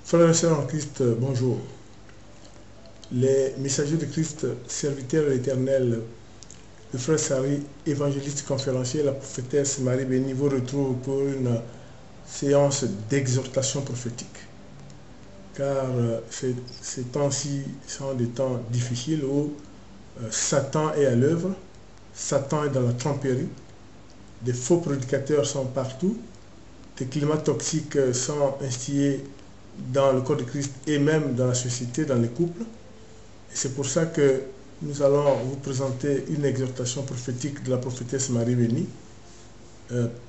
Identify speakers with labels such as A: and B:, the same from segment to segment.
A: Frères et sœurs en Christ, bonjour. Les messagers de Christ, serviteurs de l'Éternel, le frère Sari, évangéliste conférencier, la prophétesse Marie Béni vous retrouve pour une séance d'exhortation prophétique. Car ces temps-ci sont des temps difficiles où Satan est à l'œuvre, Satan est dans la tromperie, des faux prédicateurs sont partout, des climats toxiques sont instillés dans le corps de Christ et même dans la société, dans les couples. Et c'est pour ça que nous allons vous présenter une exhortation prophétique de la prophétesse Marie Béni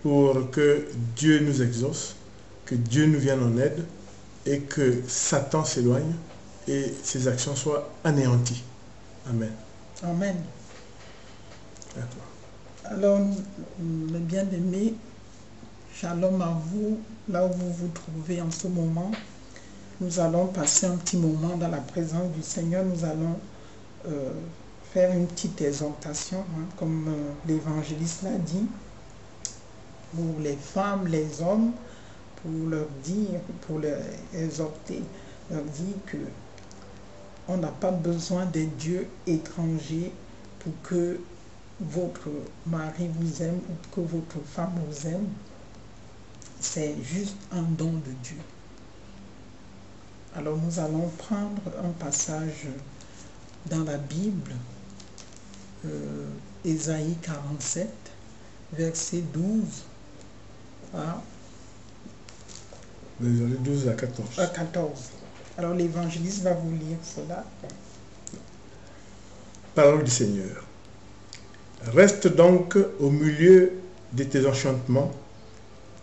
A: pour que Dieu nous exauce, que Dieu nous vienne en aide et que Satan s'éloigne et ses actions soient anéanties. Amen.
B: Amen.
A: D'accord.
B: Alors, mes bien-aimés, shalom à vous, là où vous vous trouvez en ce moment. Nous allons passer un petit moment dans la présence du Seigneur. Nous allons faire une petite exhortation, comme l'évangéliste l'a dit, pour les femmes, les hommes, pour leur dire, pour les exhorter, leur dire que on n'a pas besoin des dieux étrangers pour que votre mari vous aime ou que votre femme vous aime. C'est juste un don de Dieu. Alors nous allons prendre un passage dans la Bible, Ésaïe 47, verset 12 à
A: 12 à 14.
B: Alors l'évangéliste va vous lire cela.
A: Parole du Seigneur. Reste donc au milieu de tes enchantements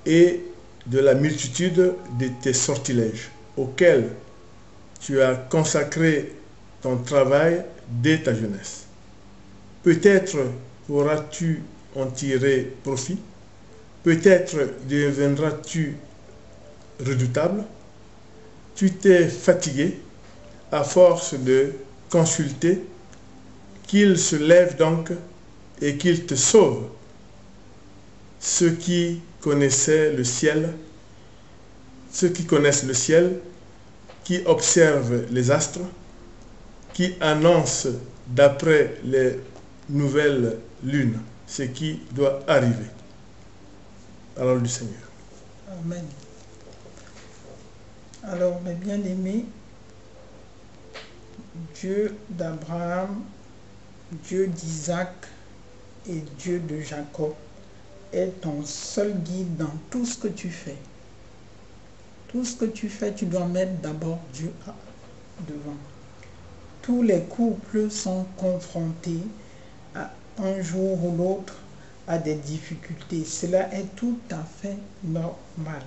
A: et de la multitude de tes sortilèges, auxquels tu as consacré ton travail dès ta jeunesse. Peut-être pourras-tu en tirer profit, peut-être deviendras-tu redoutable. Tu t'es fatigué à force de consulter, qu'il se lève donc et qu'il te sauve. Ceux qui connaissent le ciel, qui observent les astres, qui annoncent d'après les nouvelles lunes ce qui doit arriver. Parole du Seigneur.
B: Amen. Alors, mes bien-aimés, Dieu d'Abraham, Dieu d'Isaac et Dieu de Jacob est ton seul guide dans tout ce que tu fais. Tout ce que tu fais, tu dois mettre d'abord Dieu devant. Tous les couples sont confrontés à un jour ou l'autre à des difficultés. Cela est tout à fait normal.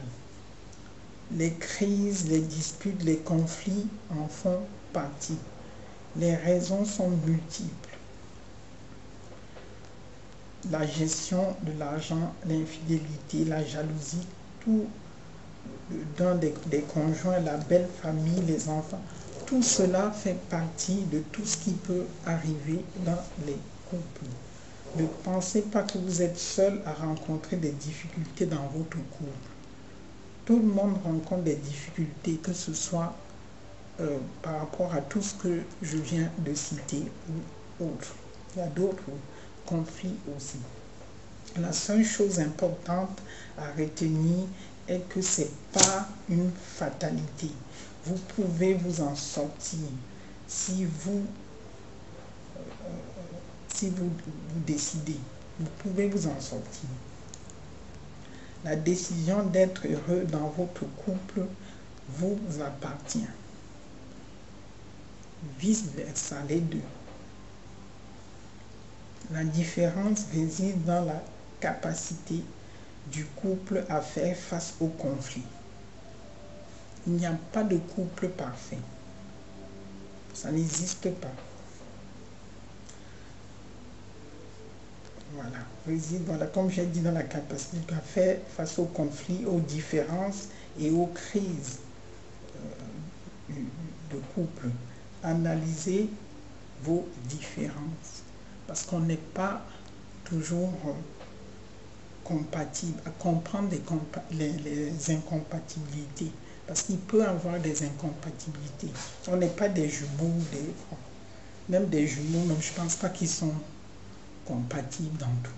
B: Les crises, les disputes, les conflits en font partie. Les raisons sont multiples. La gestion de l'argent, l'infidélité, la jalousie, tout dans des conjoints, la belle famille, les enfants, tout cela fait partie de tout ce qui peut arriver dans les couples. Ne pensez pas que vous êtes seul à rencontrer des difficultés dans votre couple. Tout le monde rencontre des difficultés, que ce soit par rapport à tout ce que je viens de citer ou autre. Il y a d'autres conflits aussi. La seule chose importante à retenir est que ce n'est pas une fatalité. Vous pouvez vous en sortir si vous décidez. Vous pouvez vous en sortir. La décision d'être heureux dans votre couple vous appartient. Vice-versa, les deux. La différence réside dans la capacité du couple à faire face au conflit. Il n'y a pas de couple parfait. Ça n'existe pas. Voilà, comme j'ai dit, dans la capacité à faire face aux conflits, aux différences et aux crises de couple. Analysez vos différences. Parce qu'on n'est pas toujours compatible, à comprendre les incompatibilités. Parce qu'il peut y avoir des incompatibilités. On n'est pas des jumeaux, même des jumeaux, même je ne pense pas qu'ils sont compatibles dans tout.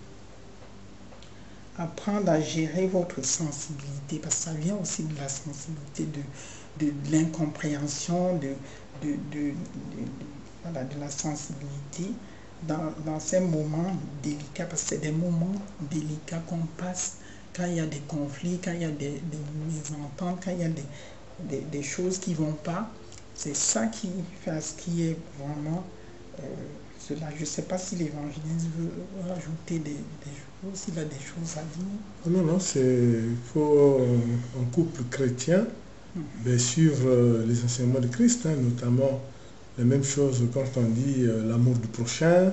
B: Apprendre à gérer votre sensibilité, parce que ça vient aussi de la sensibilité, de l'incompréhension, voilà, de la sensibilité dans ces moments délicats, parce que c'est des moments délicats qu'on passe quand il y a des conflits, quand il y a des mésententes, quand il y a des choses qui ne vont pas. C'est ça qui fait ce qui est vraiment cela. Je ne sais pas si l'évangéliste veut rajouter des choses, s'il a des choses à dire.
A: Non, non, il faut un couple chrétien suivre les enseignements de Christ, hein, notamment la même chose quand on dit l'amour du prochain.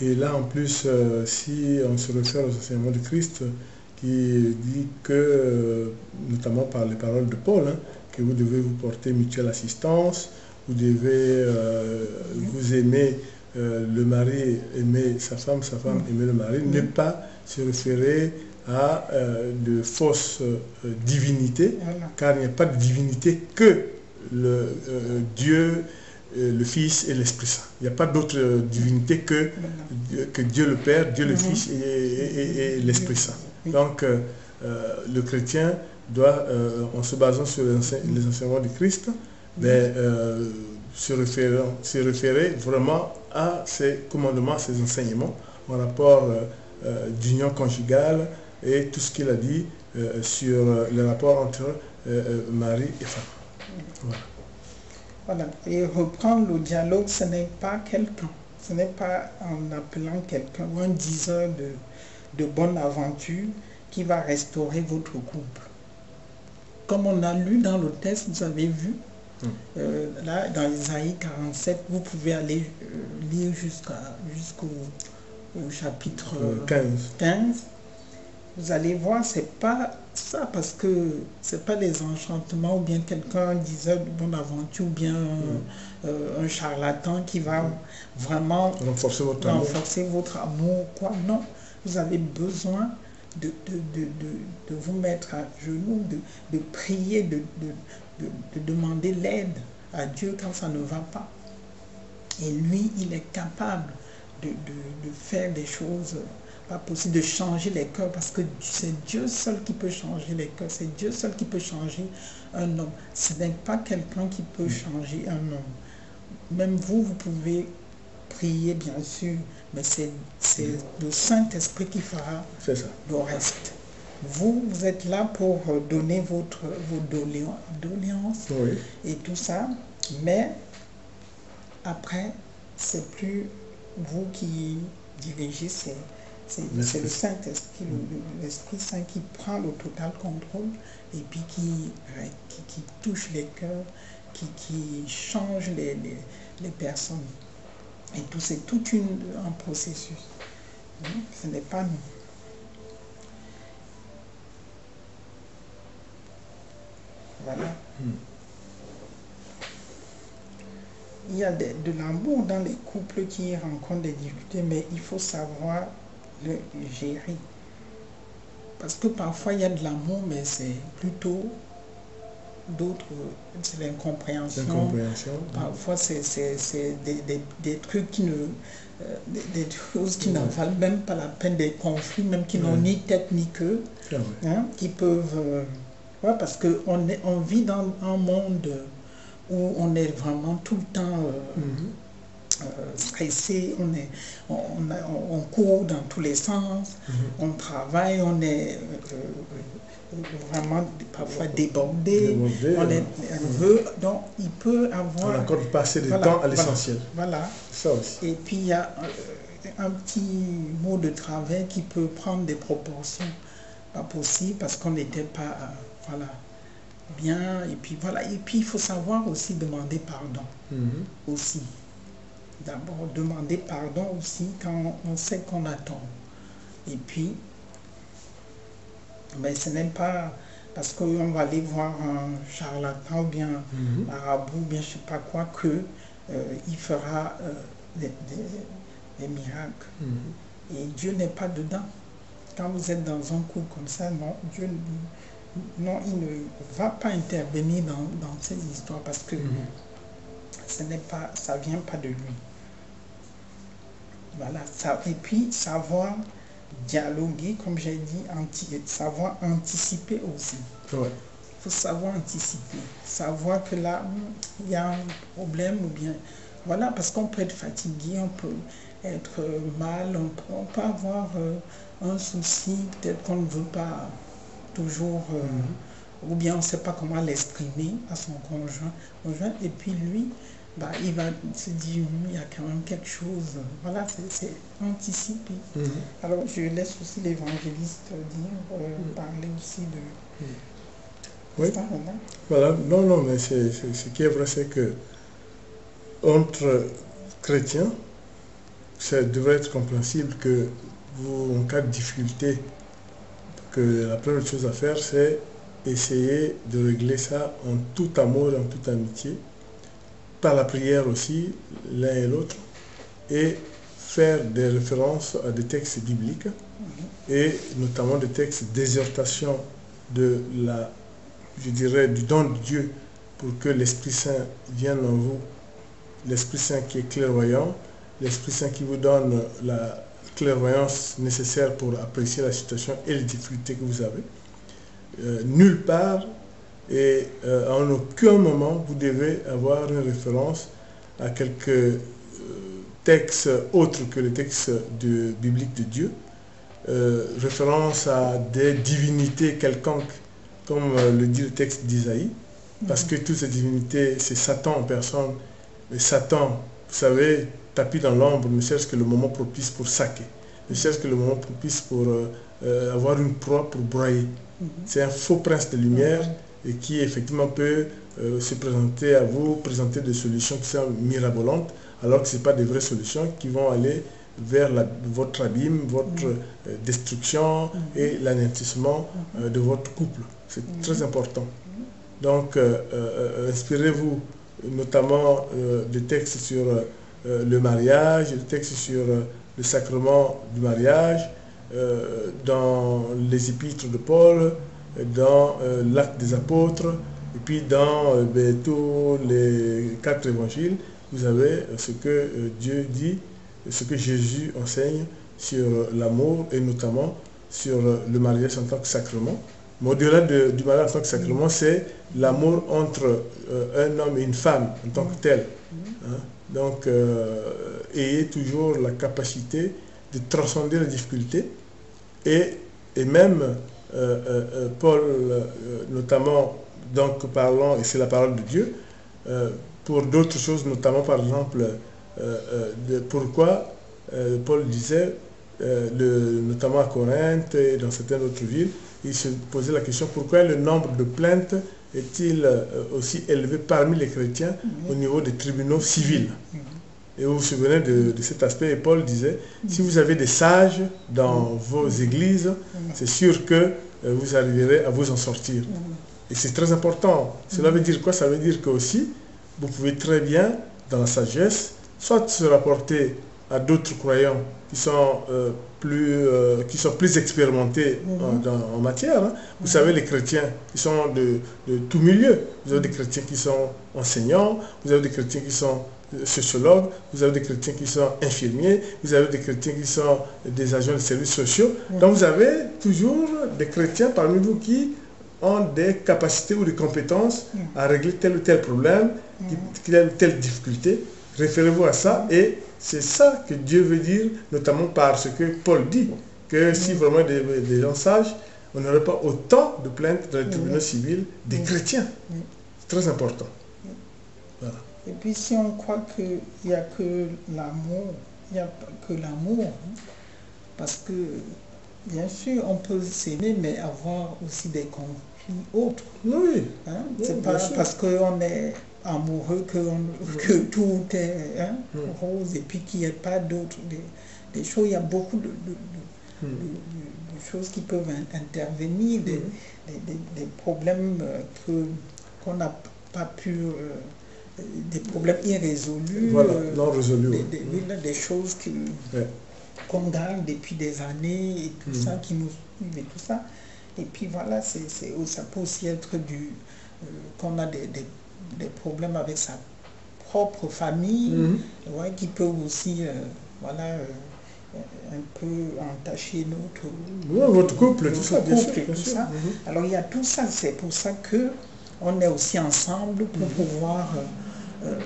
A: Et là, en plus, si on se réfère aux enseignements de Christ, qui dit que, notamment par les paroles de Paul, hein, que vous devez vous porter mutuelle assistance, vous devez vous aimer, le mari aimer sa femme aimer le mari, ne pas se référer à de fausses divinités, car il n'y a pas de divinité que Dieu, le Fils et l'Esprit Saint. Il n'y a pas d'autre divinité que Dieu le Père, Dieu le Fils et l'Esprit Saint. Donc, le chrétien doit, en se basant sur les enseignements du Christ, se référer vraiment à ces commandements, à ces enseignements en rapport d'union conjugale et tout ce qu'il a dit sur le rapport entre mari et femme. Voilà.
B: Voilà. Et reprendre le dialogue, ce n'est pas quelqu'un. Ce n'est pas en appelant quelqu'un ou un diseur de bonne aventure qui va restaurer votre couple. Comme on a lu dans le texte, vous avez vu, là, dans Isaïe 47, vous pouvez aller lire jusqu'au chapitre 15. Vous allez voir, c'est pas ça, parce que c'est pas des enchantements ou bien quelqu'un disait de bonne aventure ou bien un charlatan qui va vraiment renforcer votre amour, quoi. Non, vous avez besoin de vous mettre à genoux, de prier, de demander l'aide à Dieu quand ça ne va pas. Et lui, il est capable de faire des choses pas possible, de changer les cœurs, parce que c'est Dieu seul qui peut changer les cœurs, c'est Dieu seul qui peut changer un homme. Ce n'est pas quelqu'un qui peut changer un homme. Même vous pouvez prier, bien sûr, mais c'est le Saint-Esprit qui fera le reste. Vous êtes là pour donner vos doléances et tout ça, mais après, c'est plus vous qui dirigez, c'est le Saint-Esprit, l'Esprit Saint qui prend le total contrôle et puis qui touche les cœurs, qui change les personnes. Et tout, c'est tout un processus. Ce n'est pas nous. Voilà. Il y a de l'amour dans les couples qui rencontrent des difficultés, mais il faut savoir le gérer. Parce que parfois il y a de l'amour, mais c'est plutôt d'autres, c'est l'incompréhension. Parfois c'est des trucs qui ne... des choses qui n'en valent même pas la peine, des conflits même qui n'ont ni tête ni queue, hein, qui peuvent... parce qu'on vit dans un monde où on est vraiment tout le temps stressé, on court dans tous les sens, on travaille, on est vraiment parfois débordé, on est nerveux, donc il peut avoir...
A: On n'accorde pas assez de temps à l'essentiel.
B: Voilà.
A: Ça aussi.
B: Et puis il y a un petit mot de travers qui peut prendre des proportions pas possibles parce qu'on n'était pas... voilà. Bien, et puis voilà, et puis il faut savoir aussi demander pardon aussi. D'abord demander pardon aussi quand on sait qu'on a tort. Et puis, mais ce n'est pas parce qu'on va aller voir un charlatan ou bien un marabout ou bien je sais pas quoi que il fera des miracles. Et Dieu n'est pas dedans. Quand vous êtes dans un couple comme ça, non, Dieu non, il ne va pas intervenir dans ces histoires parce que ça vient pas de lui. Voilà, et puis savoir dialoguer, comme j'ai dit, savoir anticiper aussi.
A: Ouais.
B: Il faut savoir anticiper, savoir que là, il y a un problème ou bien... Voilà, parce qu'on peut être fatigué, on peut être mal, on peut avoir un souci, peut-être qu'on ne veut pas toujours, ou bien on ne sait pas comment l'exprimer à son conjoint, et puis lui, bah, il va se dire, il y a quand même quelque chose, voilà, c'est anticipé. Alors je laisse aussi l'évangéliste parler aussi de...
A: Oui, voilà, non, mais ce qui est vrai, c'est que entre chrétiens, ça devrait être compréhensible que vous, en cas de difficulté, que la première chose à faire, c'est essayer de régler ça en tout amour, en toute amitié, par la prière aussi, l'un et l'autre, et faire des références à des textes bibliques, et notamment des textes d'exhortation de la, je dirais, du don de Dieu pour que l'Esprit Saint vienne en vous, l'Esprit Saint qui est clairvoyant, l'Esprit Saint qui vous donne la clairvoyance nécessaire pour apprécier la situation et les difficultés que vous avez. Nulle part et en aucun moment vous devez avoir une référence à quelques textes autres que les textes bibliques de Dieu, référence à des divinités quelconques, comme le dit le texte d'Isaïe, parce que toutes ces divinités, c'est Satan en personne. Mais Satan, vous savez, tapis dans l'ombre, ne cherche que le moment propice pour saquer, ne cherche que le moment propice pour avoir une proie pour broyer. C'est un faux prince de lumière et qui effectivement peut se présenter à vous, présenter des solutions qui sont mirabolantes, alors que ce n'est pas des vraies solutions qui vont aller vers votre abîme, votre destruction et l'anéantissement de votre couple. C'est très important. Donc, inspirez-vous notamment des textes sur le mariage, des textes sur le sacrement du mariage, dans les épîtres de Paul, dans l'acte des apôtres, et puis dans tous les 4 évangiles, vous avez ce que Dieu dit, ce que Jésus enseigne sur l'amour et notamment sur le mariage en tant que sacrement. Mais au-delà du mariage en tant que sacrement, c'est l'amour entre un homme et une femme en tant que tel. Hein? Donc, ayez toujours la capacité de transcender les difficultés et même Paul, notamment, donc parlant, et c'est la parole de Dieu, pour d'autres choses, notamment par exemple, pourquoi Paul disait, notamment à Corinthe et dans certaines autres villes, il se posait la question pourquoi le nombre de plaintes est-il aussi élevé parmi les chrétiens au niveau des tribunaux civils. Et vous vous souvenez de cet aspect, et Paul disait, si vous avez des sages dans vos églises, c'est sûr que vous arriverez à vous en sortir. Et c'est très important. Cela veut dire quoi? Ça veut dire que aussi, vous pouvez très bien, dans la sagesse, soit se rapporter à d'autres croyants qui sont plus expérimentés en matière. Hein. Vous savez, les chrétiens qui sont de tout milieu. Vous avez des chrétiens qui sont enseignants, vous avez des chrétiens qui sont sociologues, vous avez des chrétiens qui sont infirmiers, vous avez des chrétiens qui sont des agents de services sociaux. Donc vous avez toujours des chrétiens parmi vous qui ont des capacités ou des compétences à régler tel ou tel problème, telle ou telle difficulté. Référez-vous à ça et c'est ça que Dieu veut dire, notamment par ce que Paul dit, que si vraiment des gens sages, on n'aurait pas autant de plaintes dans les tribunaux civils des chrétiens. C'est très important. Voilà.
B: Et puis si on croit qu'il n'y a que l'amour, il n'y a pas que l'amour, hein, parce que bien sûr on peut s'aimer mais avoir aussi des conflits autres.
A: Oui.
B: Hein? C'est pas parce qu'on est amoureux que tout est rose et puis qu'il n'y ait pas d'autres des choses. Il y a beaucoup de choses qui peuvent intervenir, des problèmes qu'on n'a pas pu, des problèmes irrésolus,
A: voilà, non résolus,
B: des choses qu'on garde depuis des années et tout ça, qui nous suivent et tout ça. Et puis voilà, ça peut aussi être qu'on a des problèmes avec sa propre famille, ouais, qui peut aussi un peu entacher
A: votre couple, tout ça, bien sûr.
B: Alors il y a tout ça, c'est pour ça que on est aussi ensemble pour pouvoir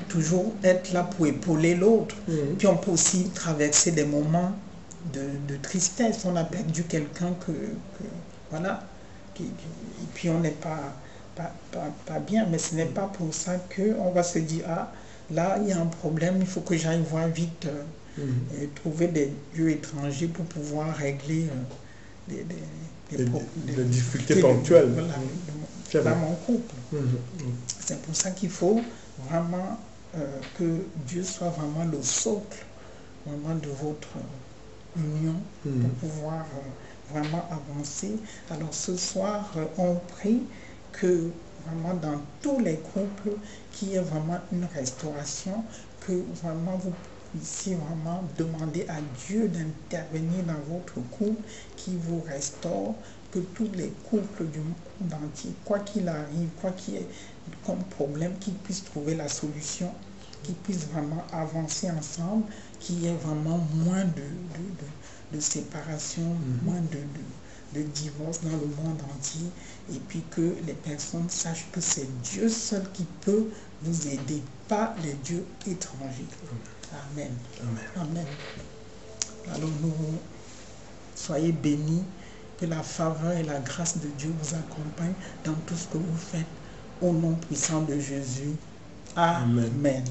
B: toujours être là pour épauler l'autre. Puis on peut aussi traverser des moments de tristesse. On a perdu quelqu'un et puis on n'est pas bien, mais ce n'est pas pour ça qu'on va se dire, ah, là il y a un problème, il faut que j'aille voir vite, trouver des dieux étrangers pour pouvoir régler
A: des difficultés ponctuelles
B: dans mon couple. C'est pour ça qu'il faut vraiment que Dieu soit vraiment le socle vraiment de votre union pour pouvoir vraiment avancer. Alors ce soir, on prie que vraiment dans tous les couples, qu'il y ait vraiment une restauration, que vraiment vous puissiez vraiment demander à Dieu d'intervenir dans votre couple, qui vous restaure, que tous les couples du monde entier, quoi qu'il arrive, quoi qu'il y ait comme problème, qu'ils puissent trouver la solution, qu'ils puissent vraiment avancer ensemble, qu'il y ait vraiment moins de séparation, moins de divorce dans le monde entier, et puis que les personnes sachent que c'est Dieu seul qui peut vous aider, pas les dieux étrangers. Amen. Amen. Alors soyez bénis, que la faveur et la grâce de Dieu vous accompagnent dans tout ce que vous faites, au nom puissant de Jésus. Amen.